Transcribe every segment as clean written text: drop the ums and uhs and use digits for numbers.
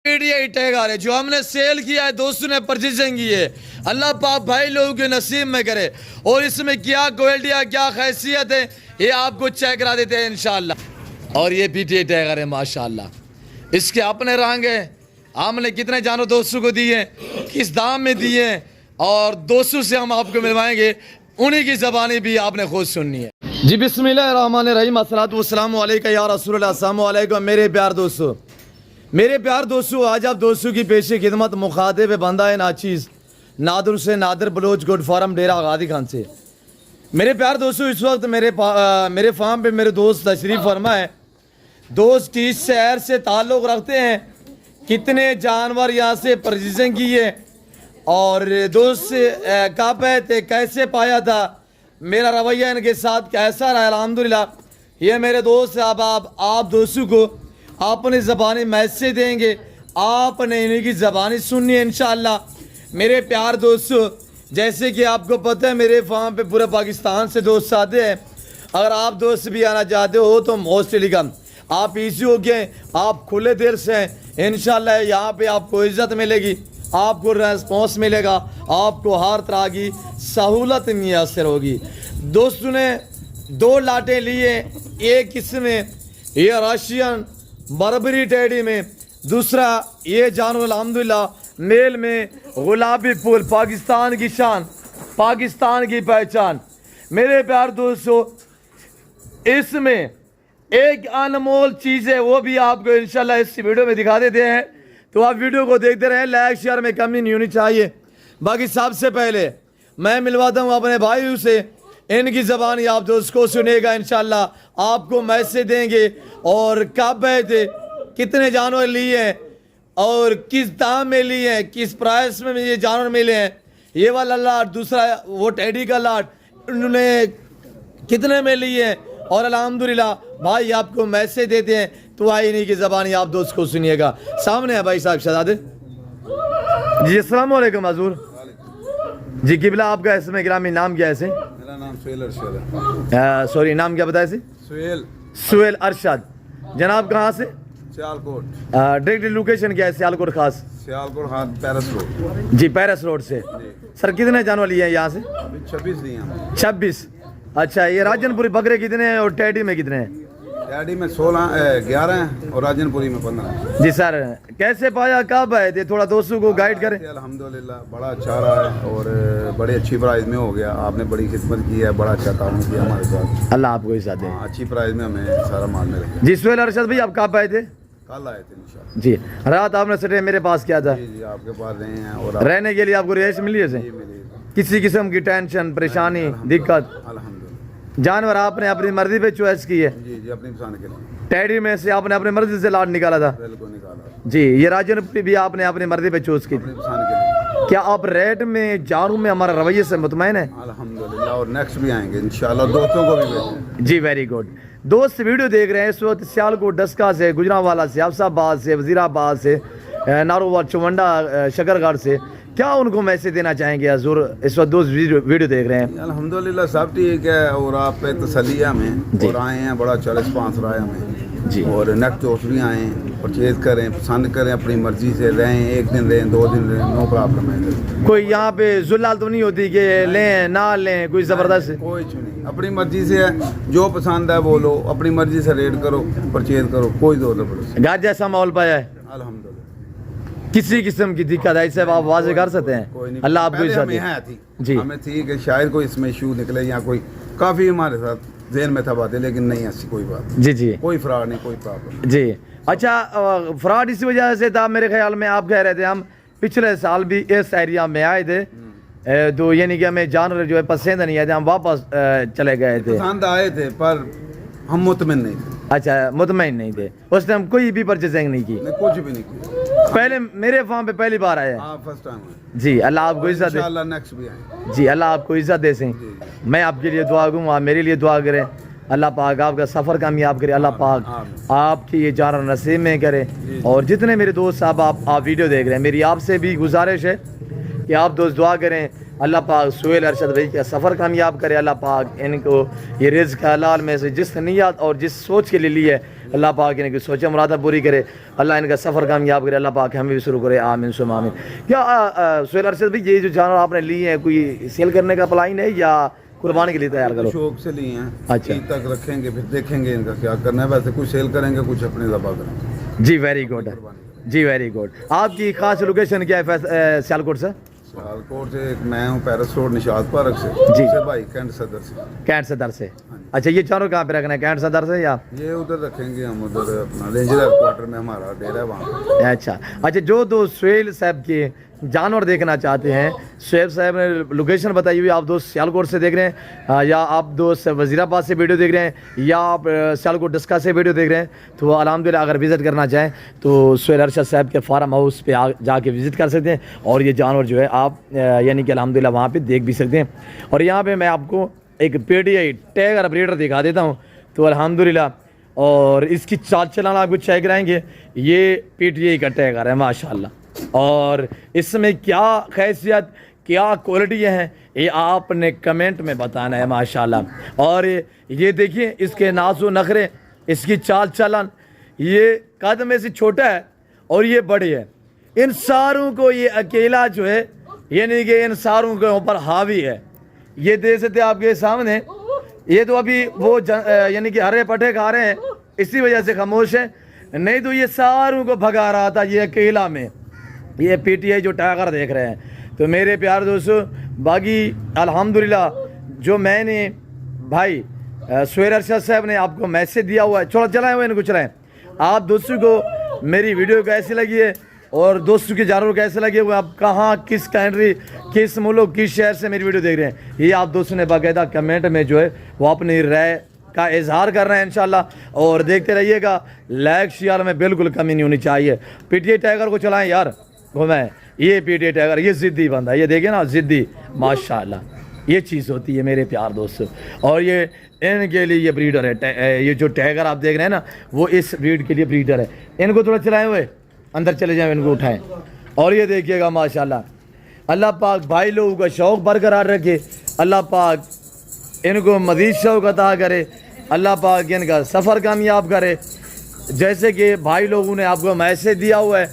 ہی ٹیگا رہے جو ہم نے سیل کیا ہے، دوستوں نے پرچیزنگ کی ہے، اللہ پاک بھائی لوگوں کے نصیب میں کرے، اور اس میں کیا کوالٹی ہے، کیا خیصیت ہے، یہ آپ کو چیک کرا دیتے ہیں انشاءاللہ۔ اور یہ PTA ٹیگر ہے ماشاءاللہ، اس کے اپنے رنگ ہیں، ہم نے کتنے جانور دوستوں کو دیے ہیں، کس دام میں دیے ہیں، اور دوستوں سے ہم آپ کو ملوائیں گے، انہی کی زبانیں بھی آپ نے خود سننی ہے۔ جی بسم اللہ الرحمن الرحیم، الصلاۃ والسلام علیکم یا رسول اللہ، السلام علیکم میرے پیار دوستو۔ میرے پیار دوستو، آج آپ دوستوں کی پیش خدمت مخاطب بندہ ناچیز نادر سے نادر بلوچ گوڈ فارم ڈیرہ غادی خان سے۔ میرے پیار دوستو، اس وقت میرے فارم پہ میرے دوست تشریف فرما ہے۔ دوست کس شہر سے تعلق رکھتے ہیں، کتنے جانور یہاں سے پرچیزنگ کی ہے، اور دوست کب آئے تھے، کیسے پایا تھا، میرا رویہ ان کے ساتھ کیسا رہا، الحمدللہ یہ میرے دوست آپ دوستوں کو اپنی زبانی میسج دیں گے، آپ نے انہیں کی زبانی سننی ہے انشاءاللہ۔ میرے پیار دوستو، جیسے کہ آپ کو پتہ ہے میرے فارم پہ پورے پاکستان سے دوست آتے ہیں، اگر آپ دوست بھی آنا چاہتے ہو تو موسٹ ویلکم، آپ ایزی ہو گئے، آپ کھلے دل سے ہیں انشاءاللہ۔ یہاں پہ آپ کو عزت ملے گی، آپ کو ریسپانس ملے گا، آپ کو ہر طرح کی سہولت میسر ہوگی۔ دوستوں نے 2 لاٹیں لیے، ایک قسم میں یہ راشین بربری ٹیڈی میں، دوسرا یہ جانور الحمدللہ میل میں گلابی پھول، پاکستان کی شان، پاکستان کی پہچان۔ میرے پیار دوستو، اس میں ایک انمول چیز ہے، وہ بھی آپ کو انشاءاللہ اس ویڈیو میں دکھا دیتے ہیں، تو آپ ویڈیو کو دیکھتے رہیں، لائک شیئر میں کمی نہیں ہونی چاہیے۔ باقی سب سے پہلے میں ملواتا ہوں اپنے بھائیوں سے، ان کی زبانی آپ دوست کو سنے گا انشاءاللہ، آپ کو میسج دیں گے، اور کب آئے تھے، کتنے جانور لیے ہیں، اور کس دام میں لیے ہیں، کس پرائس میں یہ جانور ملے ہیں، یہ والا لاٹ، دوسرا وہ ٹیڈی کا لاٹ انہوں نے کتنے میں لیے ہیں، اور الحمدللہ بھائی آپ کو میسج دیتے ہیں، تو آئی نہیں کی زبانی آپ دوست کو سنیے گا۔ سامنے ہے بھائی صاحب شہزادے جی، السلام علیکم حضور جی، قبلہ آپ کا اس میں گرامی نام کیا ہے سے؟ میرا نام سہیل ارشد ہے۔ سوری نام کیا بتایا سے؟ سہیل ارشد۔ جناب کہاں سے؟ سیالکوٹ۔ ڈائریکٹ لوکیشن کیا ہے سیالکوٹ خاص؟ سیالکوٹ خان پیرس روڈ جی پیرس روڈ سے۔ سر کتنے جانور لیے ہیں یہاں سے؟ 26 نہیں ہیں۔ 26۔ اچھا، یہ راجن پوری بکرے کتنے ہیں اور ٹیڈی میں کتنے ہیں؟ ٹیڈی میں 11 ہیں اور راجن پوری میں 15۔ جی سر، کیسے پایا، کب آئے تھے، تھوڑا دوستوں کو گائیڈ کریں۔ الحمدللہ بڑا اچھا رہا ہے، اور بڑی اچھی پرائز میں ہو گیا، آپ نے بڑی خدمت کی ہے، بڑا اچھا تعاون کیا ہمارے ساتھ، اللہ آپ کو عزت دے۔ اچھی پرائز میں ہمیں سارا مال مل گیا۔ جی سہیل ارشد بھائی، آپ کب آئے تھے؟ کل آئے تھے انشاءاللہ۔ جی، رات آپ نے سٹے میرے پاس کیا تھا؟ جی آپ کے پاس رہے ہیں، اور رہنے کے لیے آپ کو رہائش ملی ہے؟ کسی قسم کی ٹینشن، پریشانی، دقت؟ الحمدللہ۔ جانور آپ نے اپنی مرضی پہ چوائس کی ہے؟ جی اپنی پسند کے لیے۔ ٹیڈی میں سے آپ نے اپنی مرضی سے لاٹ نکالا تھا؟ بالکل نکالا۔ جی، یہ راجن پوری بھی آپ نے اپنی مرضی پہ چوز کی تھی؟ اپنی پسند کے لیے۔ کیا آپ ریٹ میں، جانوں میں ہمارا رویے سے مطمئن ہیں؟ الحمدللہ، اور نیکسٹ بھی آئیں گے انشاءاللہ، دوستوں کو بھی بھیجیں۔ جی ویری گڈ۔ دوست ویڈیو دیکھ رہے ہیں اس وقت سیالکوٹ ڈسکا سے، گجرانوالا سے، حفص آباد سے، وزیر آباد سے، نارووال چونڈا شکر سے، کیا ان کو میسج دینا چاہیں گے حضور؟ اس وقت دوست ویڈیو دیکھ رہے ہیں۔ الحمدللہ سب ٹھیک ہے، اور آپ پہ تسلیہ میں اور آئے ہیں، بڑا اچھا رسپانس رہا ہے ہمیں جی، اور نیکسٹ دوست بھی آئیں، پرچیز کریں، پسند کریں، اپنی مرضی سے رہیں، 1 دن رہیں، 2 دن رہیں، نو پرابلم ہے۔ کوئی یہاں پہ ذلال تو نہیں ہوتی کہ لیں نہ لیں، کوئی زبردست؟ کوئی نہیں، اپنی مرضی سے جو پسند ہے وہ لو، اپنی مرضی سے ریٹ کرو، پرچیز کرو، کوئی زور زبردست۔ گھر جیسا ماحول پایا ہے؟ الحمدللہ، کسی قسم کی دقت ہے صاحب آپ واضح کر سکتے ہیں؟ اللہ آپ کو عزت دے۔ جی ہمیں تھی کہ شاید کوئی اس میں ایشو نکلے، یا کوئی کافی ہمارے ساتھ ذہن میں تھا باتیں، لیکن نہیں ایسی کوئی بات، جی جی، کوئی فراڈ نہیں، کوئی پرابلم۔ جی اچھا، فراڈ اس وجہ سے تھا میرے خیال میں، آپ کہہ رہے تھے ہم پچھلے سال بھی اس ایریا میں آئے تھے، تو یعنی کہ ہمیں جانور جو ہے پسند نہیں آئے تھے، ہم واپس چلے گئے تھے۔ پسند آئے تھے پر ہم مطمئن نہیں تھے۔ اچھا، مطمئن نہیں تھے اس ٹائم، کوئی بھی پرچیزنگ نہیں کی؟ کچھ بھی نہیں کیا، پہلے میرے فارم پہ پہلی بار آئے؟ ہاں فرسٹ ٹائم۔ جی، اللہ آپ کو عزت دے، انشاءاللہ نیکسٹ بھی آئیں۔ جی اللہ آپ کو عزت دے سیں۔ میں آپ کے لیے دعا کروں، آپ میرے لیے دعا کریں، اللہ پاک آپ کا سفر کامیاب کرے، اللہ پاک آپ کی یہ جانور نصیب میں کرے۔ اور جتنے میرے دوست صاحب آپ ویڈیو دیکھ رہے ہیں، میری آپ سے بھی گزارش ہے کہ آپ دوست دعا کریں، اللہ پاک سہیل ارشد بھائی کا سفر کامیاب کرے، اللہ پاک ان کو یہ رزق حلال میں سے جس نیت اور جس سوچ کے لیے لی ہے اللہ پاک ان کی سوچیں مرادیں پوری کرے, اللہ ان کا سفر کامیاب کرے, اللہ پاک ہمیں بھی شروع کرے, آمین ثم آمین. کیا سہیل ارشد بھائی یہ جو جانور آپ نے لیے ہیں کوئی سیل کرنے کا پلان ہے یا قربانی کے لیے تیار کرو؟ شوق سے لیے ہیں, اچھا عید تک رکھیں گے, پھر دیکھیں گے ان کا کیا کرنا ہے. ویسے کچھ سیل کریں گے, کچھ اپنے ذبح کریں گے. جی ویری گڈ, جی ویری گڈ. آپ کی خاص لوکیشن کیا ہے سیالکوٹ سے؟ سیالکوٹ سے میں ہوں پیرس روڈ نشاط پارک سے. جی سے بھائی کینٹ صدر سے. کینٹ صدر سے. اچھا یہ جانور کہاں پہ رکھنا ہے, کینٹ صدر سے یا یہ ادھر رکھیں گے ہم, ادھر اپنا رینجر ہیڈ کوارٹر میں ہمارا ڈیرا ہے وہاں. اچھا اچھا, جو دوست سہیل صاحب کے جانور دیکھنا چاہتے ہیں, سہیل صاحب نے لوکیشن بتائی ہوئی, آپ دوست سیالکوٹ سے دیکھ رہے ہیں یا آپ دوست وزیر آباد سے ویڈیو دیکھ رہے ہیں یا آپ سیالکوٹ ڈسکا سے ویڈیو دیکھ رہے ہیں, تو الحمدللہ اگر وزٹ کرنا چاہیں تو سہیل ارشد صاحب کے فارم ہاؤس پہ جا کے وزٹ کر سکتے ہیں, اور یہ جانور جو ہے آپ یعنی کہ الحمدللہ وہاں پہ دیکھ بھی سکتے ہیں. اور یہاں پہ میں آپ کو ایک P T I tiger breeder دکھا دیتا ہوں, تو الحمدللہ, اور اس کی چال چلانا آپ کو چیک کرائیں گے. یہ پی ٹی آئی کا ٹیگر ہے ماشاءاللہ, اور اس میں کیا خیصیت کیا کوالٹی ہیں یہ آپ نے کمنٹ میں بتانا ہے ماشاءاللہ. اور یہ دیکھیے اس کے ناز و نخرے, اس کی چال چلن, یہ قد میں سے چھوٹا ہے اور یہ بڑی ہے. ان ساروں کو یہ اکیلا جو ہے یعنی کہ ان ساروں کے اوپر حاوی ہے. یہ دیکھ سکتے آپ کے سامنے, یہ تو ابھی وہ یعنی کہ ہرے پٹھے کھا رہے ہیں اسی وجہ سے خاموش ہے, نہیں تو یہ ساروں کو بھگا رہا تھا یہ اکیلا میں. یہ پی ٹی آئی جو ٹائگر دیکھ رہے ہیں, تو میرے پیار دوستو باقی الحمدللہ جو میں نے بھائی سہیل ارشد صاحب نے آپ کو میسیج دیا ہوا ہے, چھوڑا چلائیں ہوئے ان کو چلائیں. آپ دوستوں کو میری ویڈیو کیسی لگی ہے اور دوستوں کے جانور کیسے لگے ہوئے, آپ کہاں کس کنٹری کس ملک کس شہر سے میری ویڈیو دیکھ رہے ہیں, یہ آپ دوستوں نے باقاعدہ کمنٹ میں جو ہے وہ اپنی رائے کا اظہار کر رہے ہیں انشاءاللہ. اور دیکھتے رہیے گا, لائک شیئر میں بالکل کمی نہیں ہونی چاہیے. پی ٹی آئی ٹائگر کو چلائیں یار, گھمائیں. یہ پی ٹی آئی ٹائگر یہ ضدی بندہ ہے, یہ دیکھیں نا ضدی ماشاءاللہ, یہ چیز ہوتی ہے میرے پیار دوستو. اور یہ ان کے لیے یہ بریڈر ہے, یہ جو ٹائگر آپ دیکھ رہے ہیں نا وہ اس بریڈ کے لیے بریڈر ہے. ان کو تھوڑا چلائیں ہوئے, اندر چلے جائیں, ان کو اٹھائیں. اور یہ دیکھیے گا ماشاءاللہ, اللہ پاک بھائی لوگوں کا شوق برقرار رکھے, اللہ پاک ان کو مزید شوق عطا کرے, اللہ پاک ان کا سفر کامیاب کرے. جیسے کہ بھائی لوگوں نے آپ کو میسیج دیا ہوا ہے,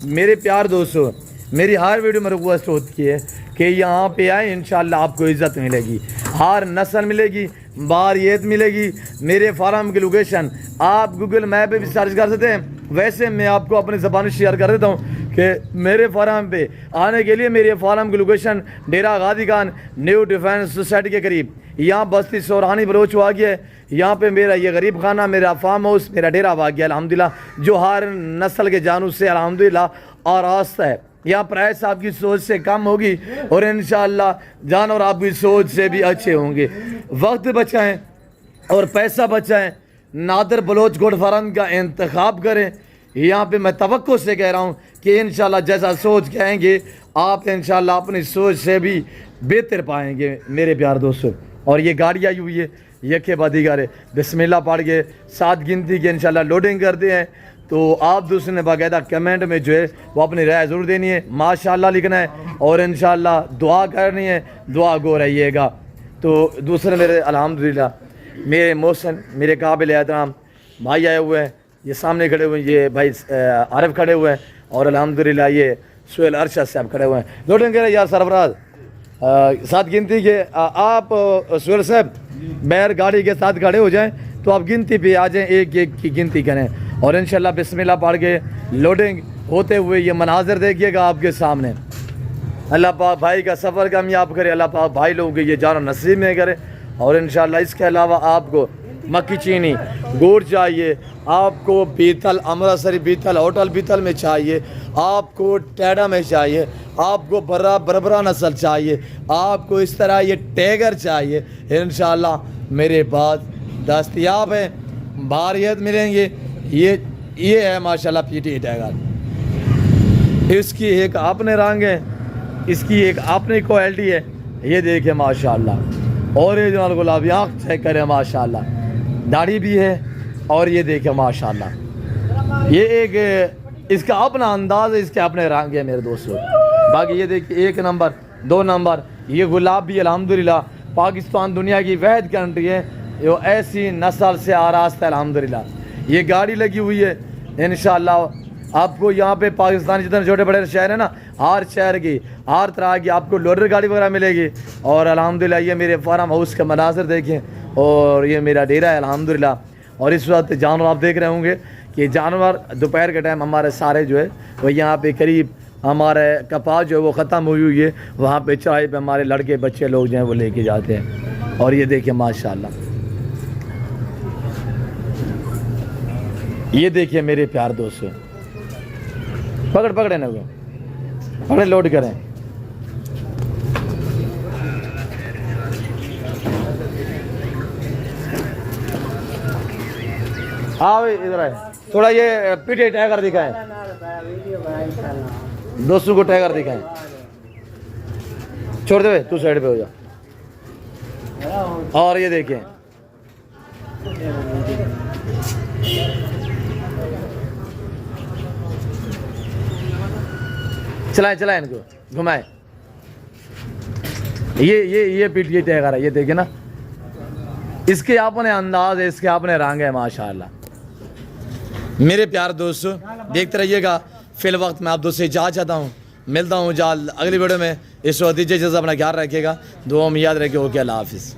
میرے پیار دوستو میری ہر ویڈیو میں ریکویسٹ ہوتی ہے کہ یہاں پہ آئیں, انشاءاللہ آپ کو عزت ملے گی, ہر نسل ملے گی, باریت ملے گی. میرے فارم کی لوکیشن آپ گوگل میپ پہ بھی سرچ کر سکتے ہیں. ویسے میں آپ کو اپنی زبان شیئر کر دیتا ہوں کہ میرے فارم پہ آنے کے لیے میرے فارم کی لوکیشن ڈیرا Ghazi Khan new defence society کے قریب, یہاں بستی سورانی بلوچ واقع ہے. یہاں پہ میرا یہ غریب خانہ, میرا فارم ہاؤس, میرا ڈیرا واقع ہے الحمدللہ, جو ہر نسل کے جانور سے الحمدللہ آراستہ ہے. یہاں پرائس آپ کی سوچ سے کم ہوگی اور انشاءاللہ جانور آپ کی سوچ سے بھی اچھے ہوں گے. وقت بچائیں اور پیسہ بچائیں, نادر بلوچ گوڈ فارم کا انتخاب کریں. یہاں پہ میں توقع سے کہہ رہا ہوں کہ انشاءاللہ جیسا سوچ کہیں گے آپ انشاءاللہ اپنی سوچ سے بھی بہتر پائیں گے میرے پیار دوستو. اور یہ گاڑی آئی ہوئی ہے یکے بعد دیگر, بسم اللہ پڑھ کے 7 گنتی کے انشاءاللہ لوڈنگ کرتے ہیں. تو آپ دوسرے نے باقاعدہ کمنٹ میں جو ہے وہ اپنی رائے ضرور دینی ہے, ماشاءاللہ لکھنا ہے, اور انشاءاللہ دعا کرنی ہے, دعا گو رہیے گا. تو دوسرے میرے الحمدللہ میرے محسن میرے قابل احترام بھائی آئے ہوئے ہیں, یہ سامنے کھڑے ہوئے ہیں, یہ بھائی عارف کھڑے ہوئے ہیں, اور الحمدللہ یہ سہیل ارشد صاحب کھڑے ہوئے ہیں. لوڈنگ کریں یار سرفراز, 7 گنتی کے آپ سہیل صاحب بیر گاڑی کے ساتھ کھڑے ہو جائیں تو آپ گنتی پہ آ جائیں, ایک ایک کی گنتی کریں, اور انشاءاللہ بسم اللہ پڑھ کے لوڈنگ ہوتے ہوئے یہ مناظر دیکھیے گا آپ کے سامنے. اللہ پاک بھائی کا سفر کامیاب کرے, اللہ پاک بھائی لوگوں کے یہ جان و نصیب میں کرے. اور انشاءاللہ اس کے علاوہ آپ کو مکی چینی گوڑ چاہیے, آپ کو بیتل امرتسری بیتل ہوٹل بیتل میں چاہیے, آپ کو ٹیڈا میں چاہیے, آپ کو بربرا نسل چاہیے, آپ کو اس طرح یہ ٹیگر چاہیے, انشاءاللہ میرے پاس دستیاب ہیں, باریت ملیں گے. یہ ہے ماشاءاللہ پی ٹی آئی ٹائگر, اس کی ایک اپنے رنگ ہے, اس کی ایک اپنی کوالٹی ہے, یہ دیکھیں ماشاءاللہ. اور یہ جو گلابی آنکھ چیک کریں ماشاءاللہ, داڑھی بھی ہے, اور یہ دیکھیں ماشاءاللہ یہ ایک اس کا اپنا انداز ہے, اس کے اپنے رنگ ہے میرے دوستو. باقی یہ دیکھیں 1 نمبر 2 نمبر, یہ گلاب بھی الحمدللہ پاکستان دنیا کی واحد کنٹری ہے جو ایسی نسل سے آراستہ ہے الحمدللہ. یہ گاڑی لگی ہوئی ہے انشاءاللہ آپ کو یہاں پہ پاکستان جتنے چھوٹے بڑے شہر ہیں نا ہر شہر کی ہر طرح کی آپ کو لوڈر گاڑی وغیرہ ملے گی. اور الحمدللہ یہ میرے فارم ہاؤس کا مناظر دیکھیں اور یہ میرا ڈیرا ہے الحمدللہ. اور اس وقت جانور آپ دیکھ رہے ہوں گے کہ جانور دوپہر کے ٹائم ہمارے سارے جو ہے وہ یہاں پہ قریب ہمارے کپاس جو ہے وہ ختم ہوئی ہے, وہاں پہ چڑھائی پہ ہمارے لڑکے بچے لوگ جو ہیں وہ لے کے جاتے ہیں. اور یہ دیکھیں ماشاءاللہ, یہ دیکھیے میرے پیار دوستو, پکڑے نا وہ پکڑے لوڈ کریں. ہاں ادھر آئے تھوڑا یہ پیٹے ٹائگر دکھائیں, دوستوں کو ٹائگر دکھائیں. چھوڑ دے تو سائڈ پہ ہو جا. اور یہ دیکھیں چلائیں ان کو گھمائیں. یہ پیٹ یہ ٹائگر ہے, یہ دیکھیں نا, اس کے اپنے انداز ہے, اس کے اپنے رنگ ہے ماشاءاللہ. میرے پیار دوستو دیکھتے رہیے گا. فی الوقت میں آپ دوست سے اجازت چاہتا ہوں, ملتا ہوں جلد اگلی ویڈیو میں. اس وقت دیجیے اجازت, اپنا خیال رکھیے گا, دعاؤں میں یاد رکھیے. اوکے اللہ حافظ.